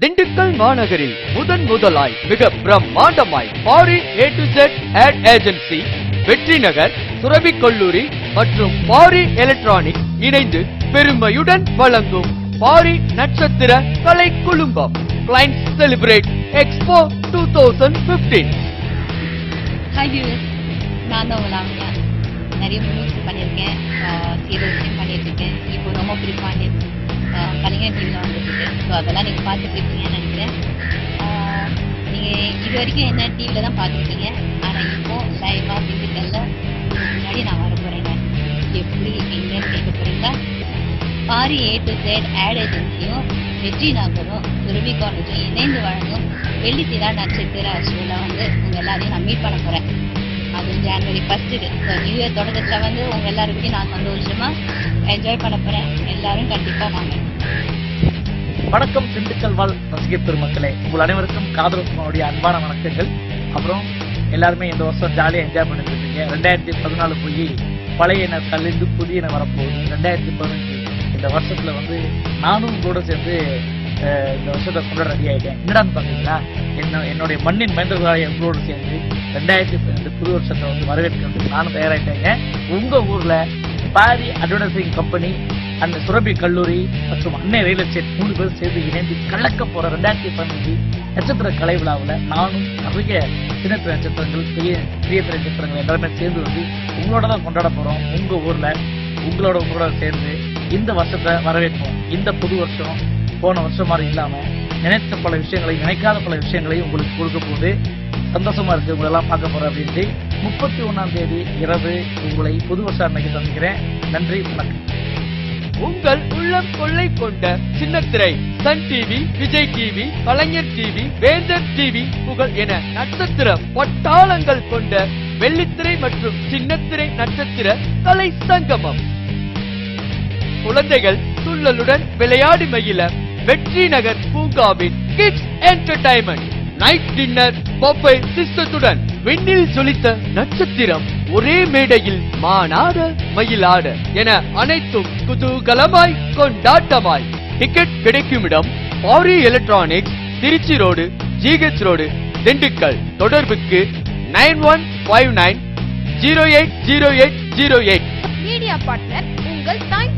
திண்டுக்கல் மாநகரில் முதலாய் மிக பிரம்மாண்டமாய் foreign A to Z ad agency, Vetri Nagar, Surabhi கல்லூரி மற்றும் பாரி எலக்ட்ரானிக் இணைந்து பெருமையுடன் வழங்கும் பாரி நட்சத்திர கலை குழுமம் client celebrate expo 2015. Hi viewers, நான் தான் லாவண்யா. நிறைய மூவிஸ் பண்ணியிருக்கேன், சீரியல்ஸையும் பண்ணியிருக்கேன். இப்போ ரொம்ப பிடிப்பாண்டி கலைஞர் டிவியில் வந்துருக்கு. ஸோ அதெல்லாம் நீங்கள் பார்த்துட்டு இருக்கீங்கன்னு நினைக்கிறேன். நீங்கள் இது வரைக்கும் என்ன டிவியில் தான் பார்த்துருக்கீங்க, ஆனால் இப்போ லைவாக டிஜிட்டலில் முன்னாடி நான் வர போகிறேங்க. எப்படி எங்கேன்னு கேட்க போகிறீங்களா? Paari A to Z ad ஏஜென்சியும் வெற்றி நகரும் சுரபி காலேஜும் இணைந்து வழங்கும் வெள்ளித்திரா நட்சத்திர ஷோவில் உங்கள் எல்லாரையும் நான் மீட் பண்ண போகிறேன். அது ஜனவரி 1. ஸோ நியூ இயர் தொடக்கத்தில் உங்கள் எல்லாருக்கும் நான் சந்தோஷமாக என்ஜாய் பண்ண போகிறேன். எல்லாரும் கண்டிப்பாக வாங்க. வணக்கம் திண்டுக்கல் வாழ் ரசிகர் பெருமக்களே, உங்கள் அனைவருக்கும் காதலுடைய அன்பான வணக்கங்கள். அப்புறம் எல்லாருமே இந்த வருஷம் ஜாலியாக என்ஜாய் பண்ணிட்டு இருக்கீங்க. 2014 போய் பழையன கழிந்து புதியன வரப்போகுது. 2015 இந்த வருஷத்துல நானும் உங்களோட சேர்ந்து இந்த வருஷத்தை கொண்டாட ரெடி ஆகிட்டேன். என்னடான்னு பார்த்தீங்களா, என்னுடைய மண்ணின் மைந்தர்களாக உங்களோடு சேர்ந்து 2015 புது வருஷத்தை வரவேற்கிறது நானும் தயாராகிட்டேங்க. உங்க ஊர்ல பாரி அட்வர்டைசிங் கம்பெனி, அந்த சுரபி கல்லூரி மற்றும் அன்னை ரியல் எஸ்டேட் 3 பேர் சேர்ந்து இணைந்து கலக்க போற 2015 நட்சத்திர கலை விழாவில் நானும் நிறைய சின்னத்திர நட்சத்திரங்கள், பெரிய நட்சத்திரங்கள் எல்லாருமே சேர்ந்து உங்களோட தான் கொண்டாட போறோம். உங்க ஊர்ல உங்களோட சேர்ந்து இந்த வருஷத்தை வரவேற்போம். இந்த புது வருஷம் போன வருஷம் மாதிரி இல்லாம நினைத்த பல விஷயங்களை, நினைக்காத பல விஷயங்களையும் உங்களுக்கு கொடுக்க போது சந்தோஷமா இருக்கு. உங்களை எல்லாம் பார்க்க போறேன் அப்படின்ட்டு 31ஆம் தேதி இரவு உங்களை புது வருஷம் அன்னைக்கு சந்திக்கிறேன். நன்றி, வணக்கம். உங்கள் உள்ளம் கொள்ளை கொண்ட சின்னத்திரை, சன் டிவி, விஜய் டிவி, கலைஞர் டிவி, வேந்தர் டிவி, புகழ் என நட்சத்திர பட்டாளங்கள் கொண்ட வெள்ளித்திரை மற்றும் சின்னத்திரை நட்சத்திர கலை சங்கமம். குழந்தைகள் துள்ளலுடன் விளையாடி மகிழ வெற்றி நகர் பூங்காவின் kids entertainment night dinner buffet சிஸ்டத்துடன் விண்ணில் ஜொலித்த நட்சத்திரம் ஒரே மேடையில் மானாட மயிலாட என அனைத்தும் குதூகலமாய் கொண்டாட்டமாய். டிக்கெட் கிடைக்கும் இடம் Pari electronics, Tiruchi road, GH road, Dindigul. தொடர்புக்கு 9159 080808. மீடியா பார்ட்னர் உங்கள் டைம்